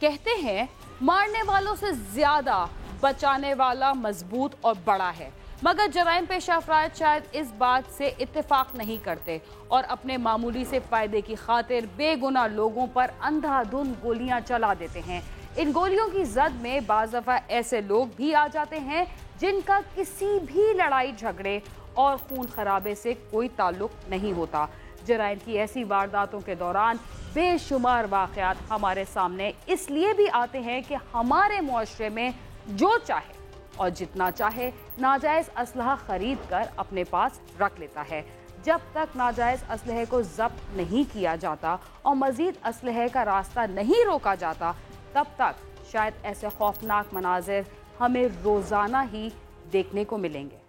कहते हैं मारने वालों से ज्यादा बचाने वाला मजबूत और बड़ा है, मगर जराइम पेशा अफराद शायद इस बात से इत्तेफाक नहीं करते और अपने मामूली से फायदे की खातिर बेगुनाह लोगों पर अंधाधुंध गोलियां चला देते हैं। इन गोलियों की जद में बाज़ दफा ऐसे लोग भी आ जाते हैं जिनका किसी भी लड़ाई झगड़े और खून खराबे से कोई ताल्लुक नहीं होता। जराइम की ऐसी वारदातों के दौरान बेशुमार वाक़यात हमारे सामने इसलिए भी आते हैं कि हमारे मुआशरे में जो चाहे और जितना चाहे नाजायज़ असलहा खरीद कर अपने पास रख लेता है। जब तक नाजायज़ असलहे को जब्त नहीं किया जाता और मज़ीद असलहे का रास्ता नहीं रोका जाता, तब तक शायद ऐसे खौफनाक मनाजिर हमें रोज़ाना ही देखने को मिलेंगे।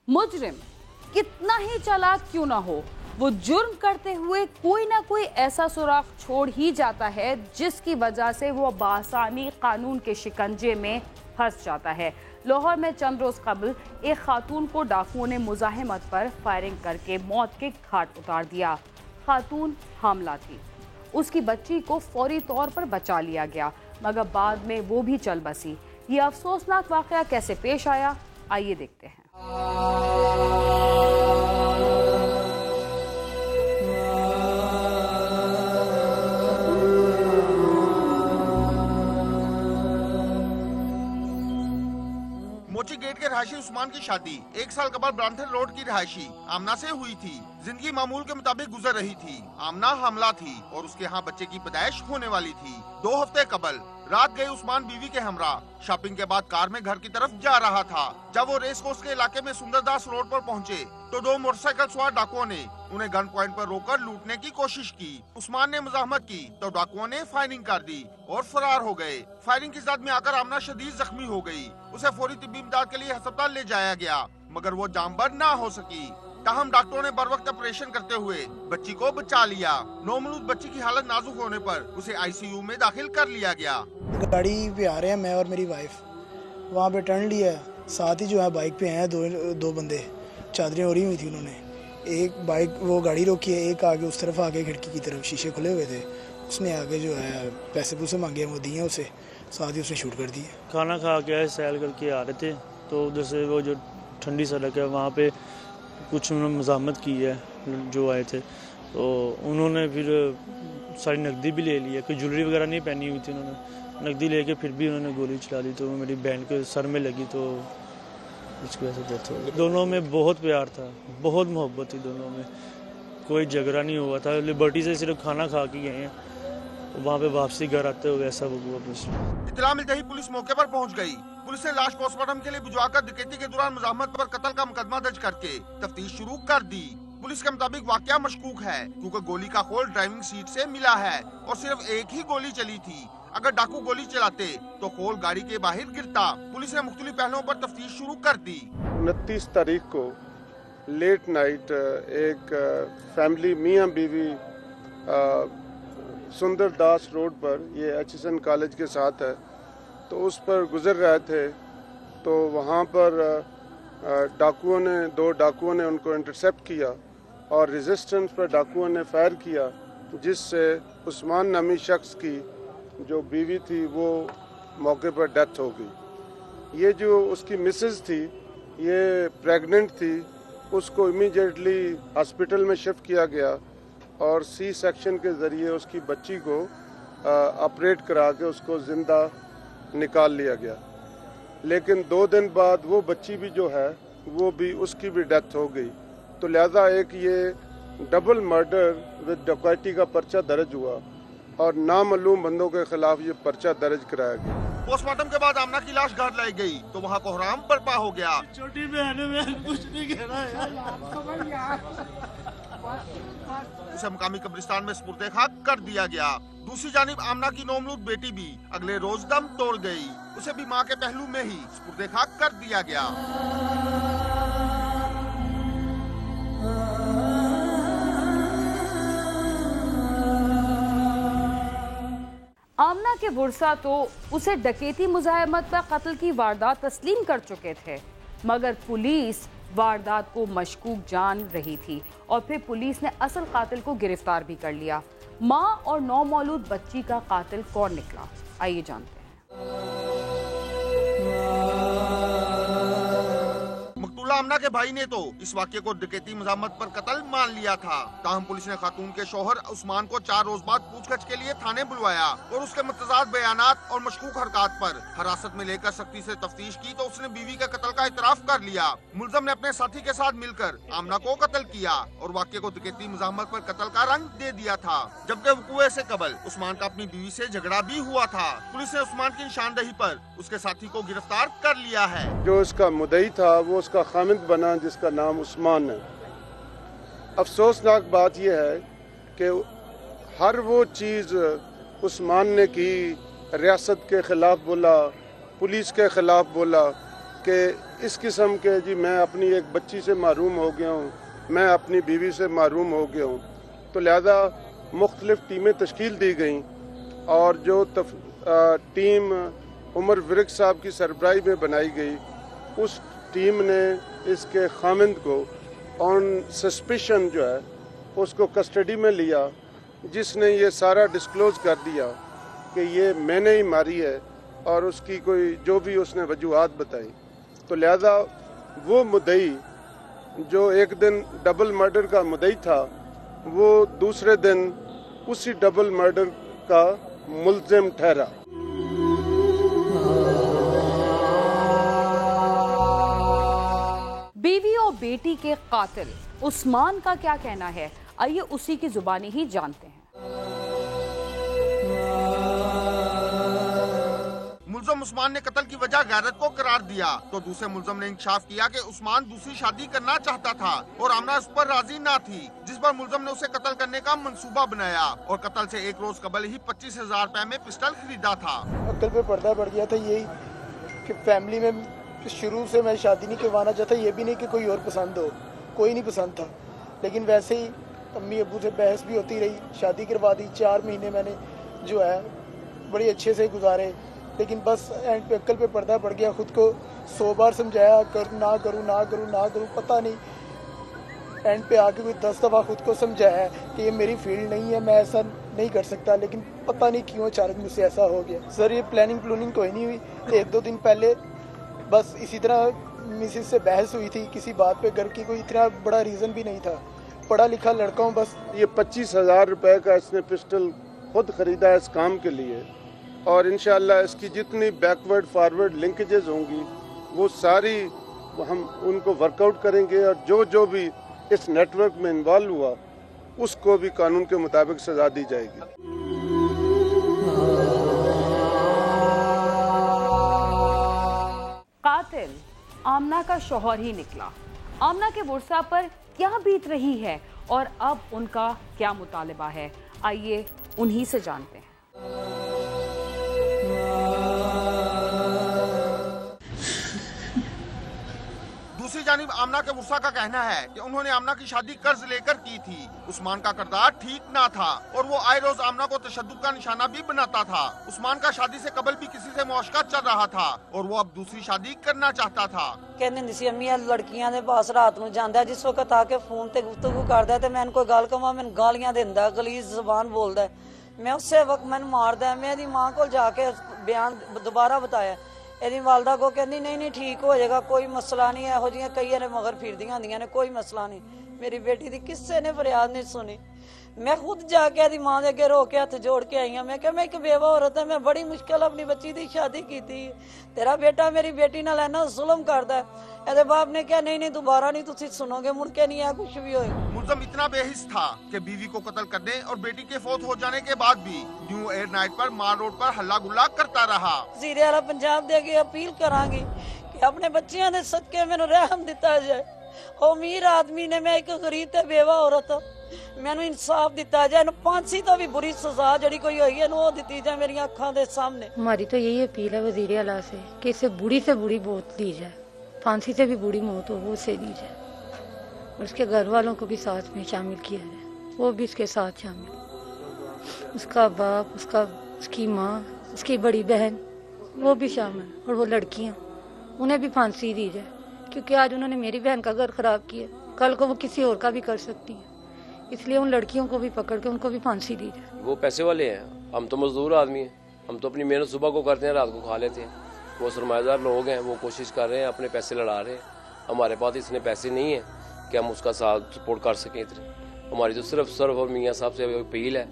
मुजरिम कितना ही चालाक क्यों ना हो, वो जुर्म करते हुए कोई ना कोई ऐसा सुराग छोड़ ही जाता है जिसकी वजह से वो बासानी कानून के शिकंजे में फंस जाता है। लाहौर में चंद रोज कबल एक खातून को डाकुओं ने मुजाहिमत पर फायरिंग करके मौत के घाट उतार दिया। खातून हामला थी, उसकी बच्ची को फौरी तौर पर बचा लिया गया, मगर बाद में वो भी चल बसी। ये अफसोसनाक वाक़या कैसे पेश आया, आइए देखते हैं। मोची गेट के रहायशी उस्मान की शादी 1 साल कबल ब्रांथन रोड की रहायशी आमना से हुई थी। जिंदगी मामूल के मुताबिक गुजर रही थी। आमना हामला थी और उसके यहाँ बच्चे की पैदाइश होने वाली थी। 2 हफ्ते कबल रात गए उस्मान बीवी के हमरा शॉपिंग के बाद कार में घर की तरफ जा रहा था। जब वो रेस कोर्स के इलाके में सुंदरदास रोड पर पहुँचे तो 2 मोटरसाइकिल सवार डाकुओं ने उन्हें गन पॉइंट पर रोककर लूटने की कोशिश की। उस्मान ने मुजाहमत की तो डाकुओं ने फायरिंग कर दी और फरार हो गए। फायरिंग की जद में आकर आमना शदीद जख्मी हो गई। उसे फौरी तिब्बी इमदाद के लिए अस्पताल ले जाया गया, मगर वो जांबर ना हो सकी। ताहम डॉक्टरों ने बर वक्त ऑपरेशन करते हुए बच्ची को बचा लिया। नौमौलूद बच्ची की हालत नाजुक होने पर उसे आईसीयू में दाखिल कर लिया गया। गाड़ी पे आ रहे हैं मैं और मेरी वाइफ, वहाँ पे टर्न लिया, साथ ही जो है बाइक पे हैं दो बंदे, चादरें ओढ़ी हुई थी उन्होंने। एक बाइक वो गाड़ी रोकी है, एक आगे उस तरफ आगे खिड़की की तरफ शीशे खुले हुए थे, उसने आगे जो है पैसे पूसे मांगे, वो दिए उसे, साथ ही उसने शूट कर दिया। खाना खा के सैर करके आ रहे थे तो उधर से वो जो ठंडी सड़क है वहाँ पे कुछ उन्होंने मज़ाहमत की है जो आए थे, तो उन्होंने फिर सारी नकदी भी ले लिया, कोई ज्वेलरी वगैरह नहीं पहनी हुई थी, उन्होंने नकदी लेके फिर भी उन्होंने गोली चला दी। तो मेरी बहन के सर में लगी तो इसकी वजह से डेथ हो गई। दोनों में बहुत प्यार था, बहुत मोहब्बत थी दोनों में, कोई झगड़ा नहीं हुआ था। लिबर्टी से सिर्फ खाना खा के गए हैं, वहाँ पे वापसी घर आते हुए ऐसा हुआ। इत्तला मिलते ही पुलिस मौके पर पहुंच गई। पुलिस ने लाश पोस्टमार्टम के लिए भिजवाकर डकैती के दौरान मुजाहमत पर कत्ल का मुकदमा दर्ज करके तफ्तीश शुरू कर दी। पुलिस के मुताबिक वाकया मशकूक है क्योंकि गोली का खोल ड्राइविंग सीट से मिला है और सिर्फ एक ही गोली चली थी। अगर डाकू गोली चलाते तो खोल गाड़ी के बाहर गिरता। पुलिस ने मुख्तलिफ पहलुओं पर तफ्तीश शुरू कर दी। 29 तारीख को लेट नाइट एक फैमिली मियाँ बीवी सुंदरदास रोड पर, ये एचएसएन कॉलेज के साथ है, तो उस पर गुजर रहे थे तो वहाँ पर डाकुओं ने 2 डाकुओं ने उनको इंटरसेप्ट किया और रेजिस्टेंस पर डाकुओं ने फायर किया, जिससे उस्मान नामी शख्स की जो बीवी थी वो मौके पर डेथ हो गई। ये जो उसकी मिसेज थी ये प्रेग्नेंट थी, उसको इमीडिएटली हॉस्पिटल में शिफ्ट किया गया और सी सेक्शन के ज़रिए उसकी बच्ची को ऑपरेट करा के उसको ज़िंदा निकाल लिया गया। लेकिन 2 दिन बाद वो बच्ची भी जो है वो भी उसकी भी डेथ हो गई। तो लिहाजा एक ये डबल मर्डर विद डकैती का पर्चा दर्ज हुआ और नामालूम बंदों के खिलाफ ये पर्चा दर्ज कराया गया। पोस्टमार्टम के बाद आमना की लाश घर लाई गई तो वहाँ कोहराम बर्पा हो गया। छोटी बहन में कुछ नहीं कह रहा उसे मुकामी कब्रिस्तान में सुपुर्दे खाक कर दिया गया। दूसरी जानिब आमना की नौमलूद बेटी भी अगले रोज दम तोड़ गई। उसे भी मां के पहलू में ही सुपुर्दे खाक कर दिया गया। आमना के बुरसा तो उसे डकैती मुजाहिमत पर कत्ल की वारदात तस्लीम कर चुके थे, मगर पुलिस वारदात को मशकूक जान रही थी और फिर पुलिस ने असल कातिल को गिरफ्तार भी कर लिया। मां और नौमौलूद बच्ची का कातिल कौन निकला, आइए जानते हैं। मकतूला आमना के भाई ने तो इस वाक्य को डकैती मज़ामत पर कत्ल मान लिया था। ताहम पुलिस ने खातून के शौहर उस्मान को 4 रोज बाद पूछताछ के लिए थाने बुलवाया और उसके मुतज़ाद बयानात और मशकूक हरकत पर हिरासत में लेकर सख्ती से तफ्तीश की तो उसने बीवी के कत्ल का इतराफ कर लिया। मुलजम ने अपने साथी के साथ मिलकर आमना को कत्ल किया और वाक्य को डकैती मज़ामत पर कत्ल का रंग दे दिया था। जबकि वक़ूए से कबल उस्मान का अपनी बीवी से झगड़ा भी हुआ था। पुलिस ने उस्मान की निशानदही पर उसके साथी को गिरफ्तार कर लिया है। जो इसका मुद्दई था वो उसका खामिद बना जिसका नाम उस्मान है। अफसोसनाक बात यह है कि हर वो चीज़ उस्मान ने की, रियासत के ख़िलाफ़ बोला, पुलिस के ख़िलाफ़ बोला कि इस किस्म के जी मैं अपनी एक बच्ची से महरूम हो गया हूँ, मैं अपनी बीवी से महरूम हो गया हूँ। तो लिहाजा मुख्तलिफ़ टीमें तश्कील दी गई और जो टीम उमर विरक साहब की सरबराही में बनाई गई, उस टीम ने इसके खामिंद को ऑन सस्पिशन जो है उसको कस्टडी में लिया, जिसने ये सारा डिस्क्लोज कर दिया कि ये मैंने ही मारी है और उसकी कोई जो भी उसने वजूहात बताई। तो लिहाजा वो मुद्दई जो एक दिन डबल मर्डर का मुद्दई था, वो दूसरे दिन उसी डबल मर्डर का मुल्ज़िम ठहरा। बीवी और बेटी के कातिल उस्मान का क्या कहना है, आइए उसी की जुबानी ही जानते हैं। मुल्ज़म उस्मान ने कत्ल की वजह गैरत को करार दिया तो दूसरे मुल्ज़म ने इंकशाफ किया कि उस्मान दूसरी शादी करना चाहता था और आमना उस पर राजी ना थी, जिस पर मुल्ज़म ने उसे कत्ल करने का मंसूबा बनाया और कत्ल से 1 रोज कबल ही 25,000 रुपए में पिस्टल खरीदा था। अक्ल पे पर्दा पड़ गया था यही कि फैमिली में शुरू से मैं शादी नहीं करवाना चाहता, ये भी नहीं कि कोई और पसंद हो, कोई नहीं पसंद था, लेकिन वैसे ही अम्मी अब्बू से बहस भी होती रही, शादी करवा दी। 4 महीने मैंने जो है बड़े अच्छे से गुजारे, लेकिन बस एंड पे अक्ल पे पर्दा पड़ गया। खुद को 100 बार समझाया ना करूँ, पता नहीं एंड पे आके कोई 10 दफ़ा खुद को समझाया कि ये मेरी फील्ड नहीं है, मैं ऐसा नहीं कर सकता, लेकिन पता नहीं क्यों अचानक मुझसे ऐसा हो गया। सर ये प्लानिंग कोई नहीं हुई, 1-2 दिन पहले बस इसी तरह मिसिस से बहस हुई थी किसी बात पे, घर की कोई इतना बड़ा रीज़न भी नहीं था, पढ़ा लिखा लड़का हूँ बस। ये 25,000 रुपए का इसने पिस्टल खुद खरीदा है इस काम के लिए और इंशाअल्लाह इसकी जितनी बैकवर्ड फॉरवर्ड लिंकेजेस होंगी वो सारी हम उनको वर्कआउट करेंगे और जो भी इस नेटवर्क में इन्वॉल्व हुआ उसको भी कानून के मुताबिक सजा दी जाएगी। कातिल आमना का शौहर ही निकला। आमना के बुरसा पर क्या बीत रही है और अब उनका क्या मुतालिबा है, आइए उन्हीं से जानते हैं। दूसरी जानिब आमना के मुर्सा का कहना है कि उन्होंने आमना की शादी कर्ज लेकर की थी। उस्मान का किरदार ठीक ना था और वो आए रोज आमना को तशद्दुद का निशाना भी बनाता था। उस्मान का शादी से कबल भी किसी से मुआशका चल रहा था और वो अब दूसरी शादी करना चाहता था। कहने सी अम्मी लड़कियां दे पास रात नूं जांदा, जिस वक्त आके फोन ते गुफ्तगू करदा ते मैं कोई गल कवां मैनूं गालियां दिंदा, गलीज जुबान बोलदा, मैं उसे वक्त मैनूं मारदा। मैं दी मां कोल जाके बयान दोबारा बताया, ਇਹਦੀ वालदा को कहती नहीं ठीक हो जाएगा, कोई मसला नहीं, ਇਹੋ ਜਿਹੀਆਂ ਕਈ ਨੇ मगर फिरदियां ਹੁੰਦੀਆਂ ने, कोई मसला नहीं। मेरी बेटी दी किसी ने फरियाद नहीं सुनी। मैं खुद जाके दी मां दे अगे रो के हथ जोड़ के आई। मैं क्या मैं एक बेवा औरत है, मैं बड़ी मुश्किल अपनी बच्ची दी शादी की थी। तेरा बेटा मेरी बेटी नाल इन्ना जुल्म करदा है। ਇਹਦੇ बाप ने कहा नहीं दोबारा नहीं तुसी सुनोगे, मुड़ के नहीं है कुछ भी होए। मुल्ज़िम इतना बेहिस था कि बीवी को कत्ल करने और बेटी के फौत हो जाने के बाद भी न्यू एयर नाइट पर मार रोड पर हल्ला गुल्ला करता रहा। वज़ीर आला पंजाब दे अगे अपील करांगी कि अपने बच्चियां दे सदके मैनूं रहम दिता जाए। ओ अमीर आदमी ने, मैं एक गरीब ते बेवा औरत, मैनूं इंसाफ दिता जाए। फांसी तो भी बुरी सजा जड़ी कोई होई है वो दी जाए मेरी आंखों के सामने। हमारी तो यही अपील है वज़ीर आला से कि इसे बुरी से बुरी मौत दी जाए, फांसी से भी बुरी मौत हो वो उसे दी जाए और उसके घर वालों को भी साथ में शामिल किया जाए, वो भी इसके साथ शामिल, उसका बाप, उसकी माँ, उसकी बड़ी बहन, वो भी शामिल, और वो लड़कियाँ, उन्हें भी फांसी दी जाए। क्योंकि आज उन्होंने मेरी बहन का घर खराब किया, कल को वो किसी और का भी कर सकती है। इसलिए उन लड़कियों को भी पकड़ के उनको भी फांसी दी जाए। वो पैसे वाले हैं, हम तो मजदूर आदमी हैं, हम तो अपनी मेहनत सुबह को करते हैं, रात को खा लेते हैं। वो सरमाएदार लोग हैं, वो कोशिश कर रहे हैं, अपने पैसे लड़ा रहे हैं। हमारे पास इतने पैसे नहीं है कि हम उसका साथ सपोर्ट कर सकें। इतने हमारी तो सिर्फ और मियाँ साहब से अपील है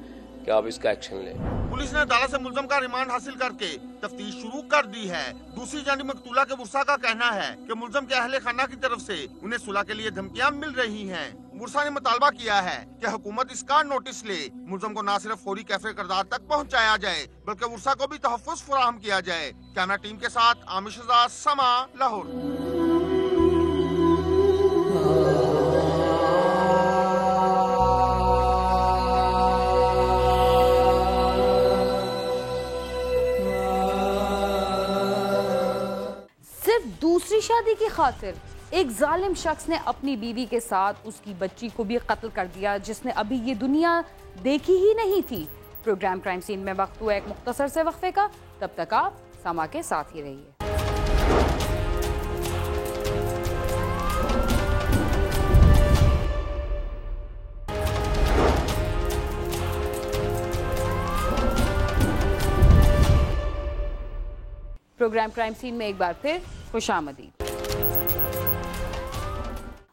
कि आप इसका एक्शन लें। पुलिस ने अदालत से मुलजम का रिमांड हासिल करके तफ्तीश शुरू कर दी है। दूसरी जानिब मकतूला के बुरसा का कहना है कि मुलजम के अहले खाना की तरफ से उन्हें सुलह के लिए धमकियां मिल रही हैं। बुरसा ने मुतालबा किया है कि हुकूमत इसका नोटिस ले, मुलजम को न सिर्फ फौरी कैफे करदार तक पहुंचाया जाए बल्कि बुरसा को भी तहफ्फुज़ फराहम किया जाए। कैमरा टीम के साथ आमिर शहजाद, समा, लाहौर। दूसरी शादी की खातिर एक जालिम शख्स ने अपनी बीवी के साथ उसकी बच्ची को भी कत्ल कर दिया, जिसने अभी ये दुनिया देखी ही नहीं थी। प्रोग्राम क्राइम सीन में वक्त हुआ एक मुख्तसर से वक्फे का। तब तक आप समा के साथ ही रहिए। प्रोग्राम क्राइम सीन में एक बार फिर खुशामदीद।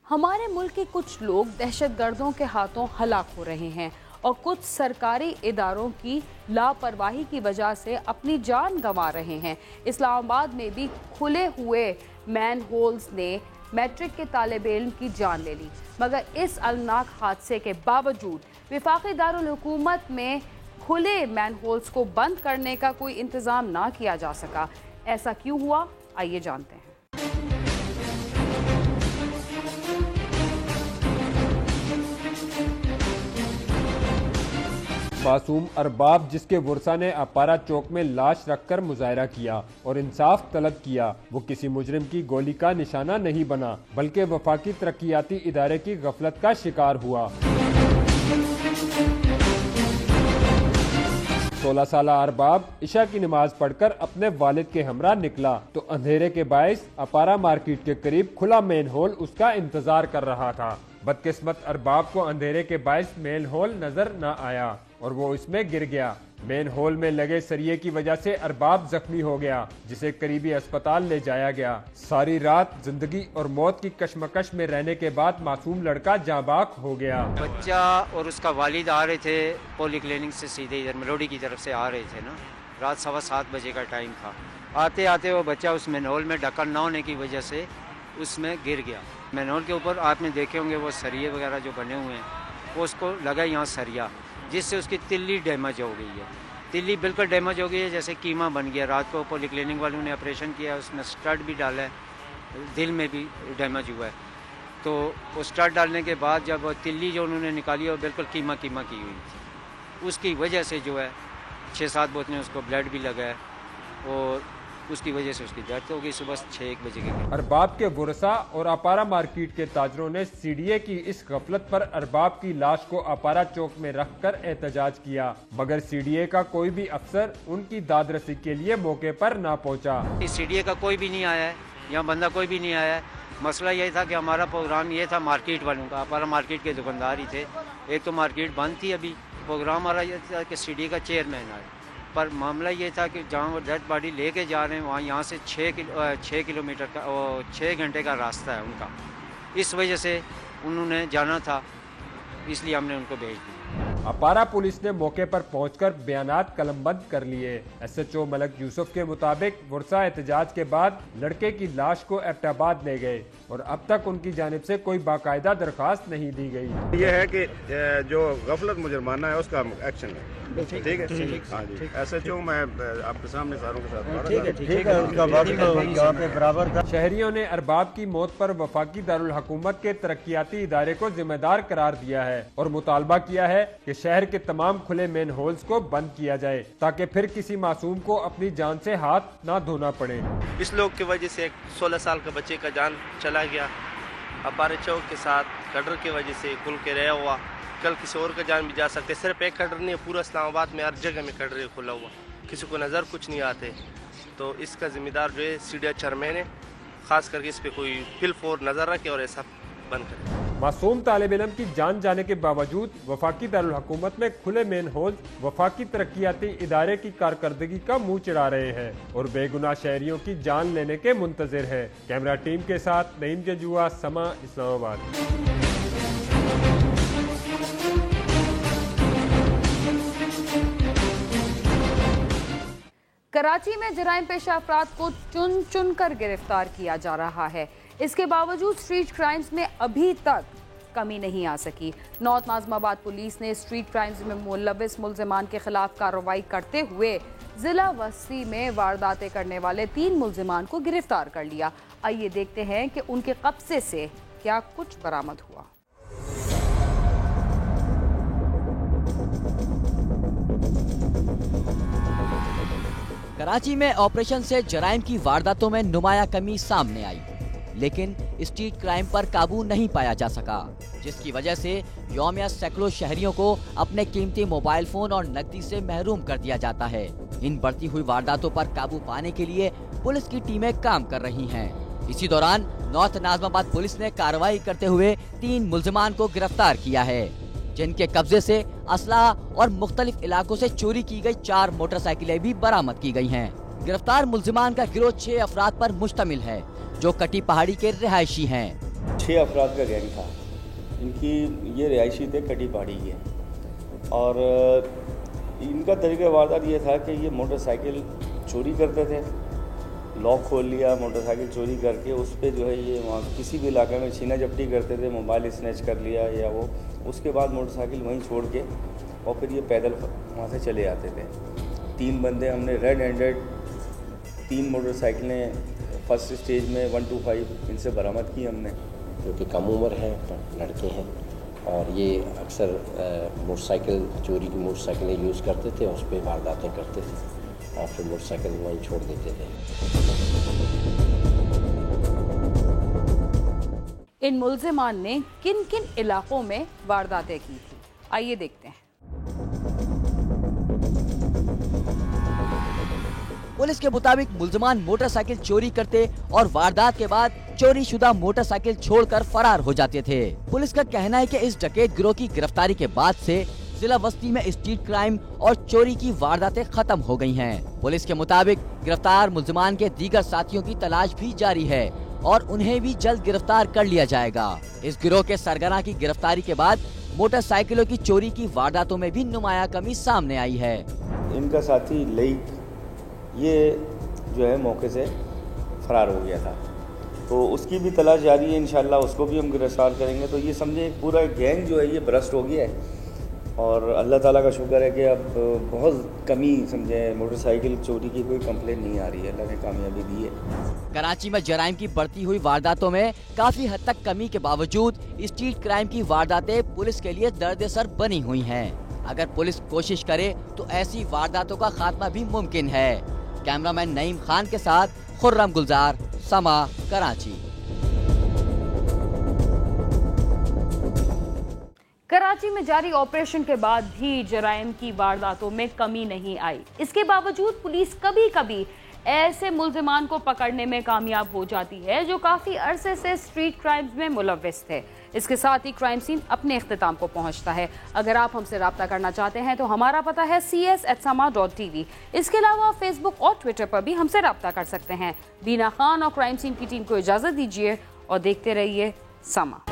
हमारे मुल्क के कुछ लोग दहशतगर्दों के हाथों हलाक हो रहे हैं और कुछ सरकारी इदारों की लापरवाही की वजह से अपनी जान गंवा रहे हैं। इस्लामाबाद में भी खुले हुए मैन होल्स ने मैट्रिक के तालिब इल्म की जान ले ली, मगर इस अलनाक हादसे के बावजूद वफाकी दारुल हुकूमत में खुले मैन होल्स को बंद करने का कोई इंतज़ाम ना किया जा सका। ऐसा क्यों हुआ, आइए जानते हैं। मासूम अरबाब, जिसके बुरसा ने अपारा चौक में लाश रखकर मुजाहरा किया और इंसाफ तलब किया, वो किसी मुजरिम की गोली का निशाना नहीं बना बल्कि वफाकी तरक्कियाती इदारे की गफलत का शिकार हुआ। 16 साल अरबाब इशा की नमाज पढ़कर अपने वालिद के हमरा निकला तो अंधेरे के बायस अपारा मार्केट के करीब खुला मेन होल उसका इंतजार कर रहा था। बदकिस्मत अरबाब को अंधेरे के बायस मेन होल नजर न आया और वो इसमें गिर गया। मेन होल में लगे सरिये की वजह से अरबाब जख्मी हो गया, जिसे करीबी अस्पताल ले जाया गया। सारी रात जिंदगी और मौत की कशमकश में रहने के बाद मासूम लड़का जाबाक हो गया। बच्चा और उसका वालिद आ रहे थे पोली क्लिनिक से, सीधे इधर मेलोडी की तरफ से आ रहे थे ना। रात 7:15 बजे का टाइम था। आते आते वो बच्चा उस मेन होल में ढक्कन न होने की वजह से उसमें गिर गया। मेन होल के ऊपर आपने देखे होंगे वो सरिये वगैरह जो बने हुए हैं, वो उसको लगा यहाँ सरिया, जिससे उसकी तिल्ली डैमेज हो गई है। तिल्ली बिल्कुल डैमेज हो गई है, जैसे कीमा बन गया। रात को पोली क्लिनिक वालों ने ऑपरेशन किया, उसमें स्टड भी डाला है, दिल में भी डैमेज हुआ है। तो वो स्टड डालने के बाद जब वो तिल्ली जो उन्होंने निकाली वो बिल्कुल कीमा की हुई थी। उसकी वजह से जो है 6-7 बोतलें उसको ब्लड भी लगा है और उसकी वजह से उसकी डेथ हो गई सुबह 6-1 बजे के। अरबाब के बुरसा और अपारा मार्केट के ताजरों ने सीडीए की इस गफलत पर अरबाब की लाश को अपारा चौक में रखकर एहतजाज किया, मगर सीडीए का कोई भी अफसर उनकी दादरसी के लिए मौके पर ना पहुंचा। सीडीए का कोई भी नहीं आया है, यहाँ बंदा कोई भी नहीं आया है। मसला यही था कि हमारा प्रोग्राम ये था मार्केट वालों का, अपारा मार्केट के दुकानदार ही थे। एक तो मार्केट बंद थी, अभी प्रोग्राम हमारा ये था कि सीडीए का चेयरमैन आए, पर मामला ये था कि जहाँ वो डेड बॉडी लेके जा रहे हैं वहाँ यहाँ से 6 किलोमीटर का 6 घंटे का रास्ता है उनका। इस वजह से उन्होंने जाना था, इसलिए हमने उनको भेज दिया। अपारा पुलिस ने मौके पर पहुंचकर बयानात कलमबंद कर लिए। एसएचओ मलक यूसुफ के मुताबिक बुरसा एहतजाज के बाद लड़के की लाश को एबटाबाद ले गए और अब तक उनकी जानिब से कोई बाकायदा दरखास्त नहीं दी गई। ये है कि जो गफलत मुजरमाना है उसका एक्शन है। ठीक है, हाँ जी। एसएचओ मैं आपके सामने सारों के साथ ठीक है, उसका वक्त यहाँ पे बराबर था। शहरियों ने अरबाब की मौत पर वफाकी दारुल हुकूमत के तरक्कियाती इदारे को जिम्मेदार करार दिया है और मुतालबा किया है कि शहर के तमाम खुले मेन होल्स को बंद किया जाए ताकि फिर किसी मासूम को अपनी जान से हाथ ना धोना पड़े। इस लोग की वजह से 16 साल का बच्चे का जान चला गया। अपारे चौक के साथ कटर की वजह से खुल के रहा हुआ, कल किसी और का जान भी जा सकते। सिर्फ एक कटर नहीं है, पूरा इस्लामाबाद में हर जगह में कटर खुला हुआ, किसी को नज़र कुछ नहीं आते। तो इसका जिम्मेदार जो है सीडीए चेयरमैन है खास करके इस पे कोई फिल फोर नजर रखे और ऐसा बंद करे। मासूम तालिब इल्म की जान जाने के बावजूद वफाकी दारुल हुकूमत में खुले मेन होल वफाकी तरक्याती इदारे की कारकर्दगी का मुंह चिढ़ा रहे हैं और बेगुनाह शहरियों की जान लेने के मुंतजिर है। कैमरा टीम के साथ नईम जजुआ, समा, इस्लामाबाद। कराची में जराइम पेशा अफराद को चुन चुन कर गिरफ्तार किया जा रहा है। इसके बावजूद स्ट्रीट क्राइम्स में अभी तक कमी नहीं आ सकी। नॉर्थ नाज़िमाबाद पुलिस ने स्ट्रीट क्राइम्स में मुलविस मुल्जिमान के खिलाफ कार्रवाई करते हुए जिला वस्ती में वारदातें करने वाले 3 मुल्जिमान को गिरफ्तार कर लिया। आइए देखते हैं कि उनके कब्जे से क्या कुछ बरामद हुआ। कराची में ऑपरेशन से जराइम की वारदातों में नुमाया कमी सामने आई, लेकिन स्ट्रीट क्राइम पर काबू नहीं पाया जा सका, जिसकी वजह से यौमिया सैकड़ों शहरियों को अपने कीमती मोबाइल फोन और नकदी से महरूम कर दिया जाता है। इन बढ़ती हुई वारदातों पर काबू पाने के लिए पुलिस की टीमें काम कर रही हैं। इसी दौरान नॉर्थ नाज़िमाबाद पुलिस ने कार्रवाई करते हुए 3 मुल्जिमान को गिरफ्तार किया है, जिनके कब्जे से असला और मुख्तलिफ इलाकों से चोरी की गई 4 मोटरसाइकिलें भी बरामद की गई हैं। गिरफ्तार मुल्जिमान का गिरोह 6 अफराद पर मुश्तमिल है, जो कटी पहाड़ी के रिहायशी हैं। 6 अफराद का गैंग था। इनकी ये रिहायशी थे कटी पहाड़ी के, और इनका तरीका वारदात ये था कि ये मोटरसाइकिल चोरी करते थे। लॉक खोल लिया, मोटरसाइकिल चोरी करके उस पर जो है ये वहाँ किसी भी इलाके में छीना झपटी करते थे, मोबाइल स्नैच कर लिया या वो, उसके बाद मोटरसाइकिल वहीं छोड़ के और फिर ये पैदल वहाँ से चले जाते थे। 3 बंदे हमने रेड हैंडेड 3 मोटरसाइकिलें फर्स्ट स्टेज में 125 इनसे बरामद की हमने। क्योंकि कम उम्र है, लड़के हैं और ये अक्सर मोटरसाइकिल चोरी की मोटरसाइकिलें यूज़ करते थे, उस पर वारदातें करते थे और फिर मोटरसाइकिल वहीं छोड़ देते थे। इन मुल्जिमान ने किन किन इलाकों में वारदातें की थी, आइए देखते हैं। पुलिस के मुताबिक मुल्जिमान मोटरसाइकिल चोरी करते और वारदात के बाद चोरी शुदा मोटरसाइकिल छोड़कर फरार हो जाते थे। पुलिस का कहना है कि इस डकैत गिरोह की गिरफ्तारी के बाद से जिला वस्ती में स्ट्रीट क्राइम और चोरी की वारदातें खत्म हो गई हैं। पुलिस के मुताबिक गिरफ्तार मुल्जिमान के दीगर साथियों की तलाश भी जारी है और उन्हें भी जल्द गिरफ्तार कर लिया जाएगा। इस गिरोह के सरगना की गिरफ्तारी के बाद मोटरसाइकिलों की चोरी की वारदातों में भी नुमाया कमी सामने आई है। इनका साथी लईक ये जो है मौके से फरार हो गया था, तो उसकी भी तलाश जारी है। इंशाल्लाह उसको भी हम गिरफ्तार करेंगे। तो ये समझे पूरा गैंग जो है ये भ्रष्ट हो गया है और अल्लाह ताला का शुक्र है कि अब बहुत कमी समझे मोटरसाइकिल चोरी की कोई कंप्लेंट नहीं आ रही है। अल्लाह ने कामयाबी दी है। कराची में जराइम की बढ़ती हुई वारदातों में काफी हद तक कमी के बावजूद स्ट्रीट क्राइम की वारदातें पुलिस के लिए दर्द-ए-सर बनी हुई हैं। अगर पुलिस कोशिश करे तो ऐसी वारदातों का खात्मा भी मुमकिन है। कैमरामैन नईम खान के साथ खुर्रम गुलजार, समा, कराची। कराची में जारी ऑपरेशन के बाद भी जराइम की वारदातों में कमी नहीं आई। इसके बावजूद पुलिस कभी कभी ऐसे मुल्जिमान को पकड़ने में कामयाब हो जाती है जो काफी अरसे से स्ट्रीट क्राइम्स में मुलव्विस थे। इसके साथ ही क्राइम सीन अपने इख्तिताम को पहुंचता है। अगर आप हमसे रब्ता करना चाहते हैं तो हमारा पता है cs@sama.tv। इसके अलावा फेसबुक और ट्विटर पर भी हमसे रब्ता कर सकते हैं। बीना खान और क्राइम सीन की टीम को इजाजत दीजिए और देखते रहिए समा।